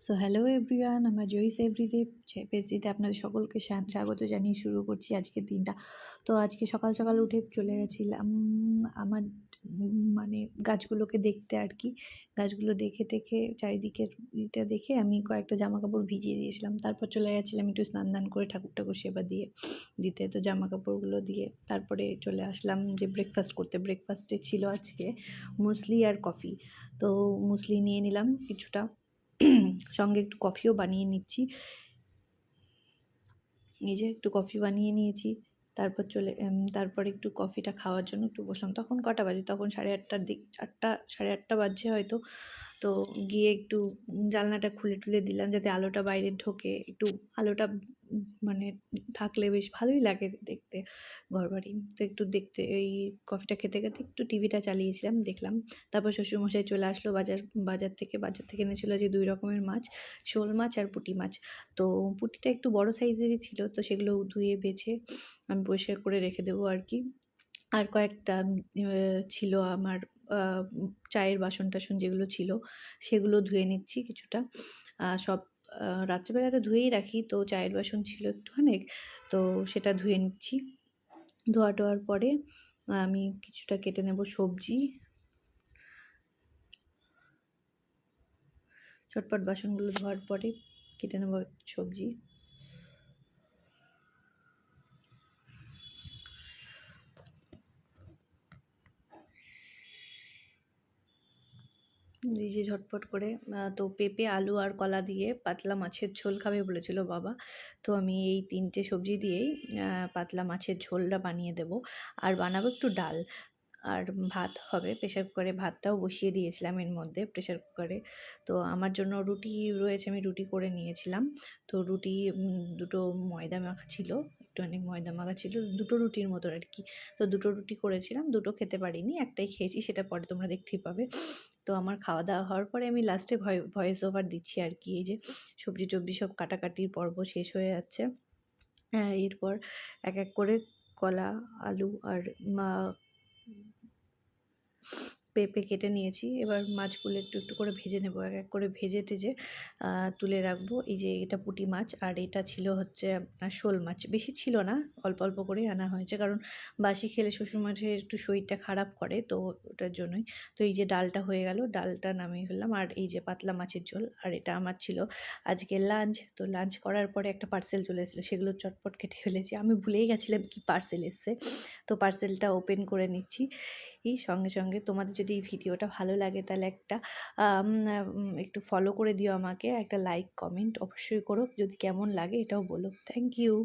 So hello everyone, আমার Joyee's everyday পেজটিতে আপনাদের সকলকে স্বাগত জানিয়ে শুরু করছি আজকের দিনটা। তো আজকে সকাল সকাল উঠে চলে গেছিলাম আমার মানে গাছগুলোকে দেখতে আর কি। গাছগুলো দেখে টেখে চারিদিকের ইটা দেখে আমি কয়েকটা জামা কাপড় ভিজিয়ে দিয়েছিলাম। তারপর চলে গেছিলাম একটু স্নান দান করে ঠাকুর ঠাকুর সেবা দিতে। তো জামা কাপড়গুলো দিয়ে তারপরে চলে আসলাম যে ব্রেকফাস্ট করতে। ব্রেকফাস্টে ছিল আজকে মুসলি আর কফি। তো মুসলি নিয়ে নিলাম কিছুটা, সঙ্গে একটু কফিও বানিয়ে নিচ্ছি। এই যে একটু কফি বানিয়ে নিয়েছি। তারপর একটু কফিটা খাওয়ার জন্য একটু বসলাম। তখন কটা বাজে? তখন 8:30টার দিক, 8টা 8:30 বাজছে হয়তো। তো গিয়ে একটু জানলাটা খুলে টুলে দিলাম যাতে আলোটা বাইরে ঢোকে। একটু আলোটা মানে থাকলে বেশ ভালোই লাগে দেখতে ঘরবাড়ি। তো একটু দেখতে এই কফিটা খেতে খেতে একটু টিভিটা চালিয়েছিলাম, দেখলাম। তারপর শ্বশুরমশাই চলে আসলো বাজার থেকে এনেছিল যে 2 রকমের মাছ, শোল মাছ আর পুঁটি মাছ। তো পুঁটিটা একটু বড় সাইজেরই ছিল, তো সেগুলো ধুয়ে বেছে আমি পরিষ্কার করে রেখে দেবো আর কি। আর কয়েকটা ছিল আমার চায়ের বাসন টাসন যেগুলো ছিল সেগুলো ধুয়ে নিচ্ছি কিছুটা। সব রাত্রিবেলাতে ধুয়েই রাখি, তো চায়ের বাসন ছিল একটুখানি, তো সেটা ধুয়ে নিচ্ছি। ধোয়া টোয়ার পরে আমি কিছুটা কেটে নেব সবজি। চটপট বাসনগুলো ধোয়ার পরে কেটে নেব সবজি। এই যে ঝটপট করে তো পেঁপে, আলু আর কলা দিয়ে পাতলা মাছের ঝোল খাবে বলেছিল বাবা। তো আমি এই 3টে সবজি দিয়েই পাতলা মাছের ঝোলটা বানিয়ে দেবো। আর বানাবো একটু ডাল আর ভাত হবে। প্রেশার কুকারে ভাতটাও বসিয়ে দিয়েছিলাম এর মধ্যে প্রেশার কুকারে। তো আমার জন্য রুটি রয়েছে, আমি রুটি করে নিয়েছিলাম। তো রুটি দুটো ময়দা মাখা ছিল, একটুখানি ময়দা মাখা ছিল, দুটো রুটির মতো আর কি। তো দুটো রুটি করেছিলাম, দুটো খেতে পারিনি, একটাই খেয়েছি, সেটা পরে তোমরা দেখতেই পাবে। তো আমার খাওয়া দাওয়া হওয়ার পরে আমি লাস্টে ভয়েস ওভার দিচ্ছি আর কি। এই যে সবজি টবজি সব কাটাকাটির পর্ব শেষ হয়ে যাচ্ছে। এরপর এক এক করে কলা, আলু আর পেঁপে কেটে নিয়েছি। এবার মাছগুলো একটু একটু করে ভেজে নেব, এক এক করে ভেজে টেজে তুলে রাখবো। এই যে এটা পুঁটি মাছ আর এটা ছিল হচ্ছে আপনার শোল মাছ। বেশি ছিল না, অল্প অল্প করেই আনা হয়েছে, কারণ বাসি খেলে শ্বশুরমশাইয়ের একটু শরীরটা খারাপ করে, তো ওটার জন্যই। তো এই যে ডালটা হয়ে গেল, ডালটা নামিয়ে ফেললাম। আর এই যে পাতলা মাছের ঝোল, আর এটা আমার ছিল আজকে লাঞ্চ। তো লাঞ্চ করার পরে একটা পার্সেল চলে এসেছিলো, সেগুলো চটপট কেটে ফেলেছি। আমি ভুলেই গেছিলাম কি পার্সেল এসছে। তো পার্সেলটা ওপেন করে নিচ্ছি। এই সঙ্গে সঙ্গে তোমাদের যদি এই ভিডিওটা ভালো লাগে তাহলে একটু ফলো করে দিও আমাকে, একটা লাইক কমেন্ট অবশ্যই করো, যদি কেমন লাগে এটাও বলো। Thank you.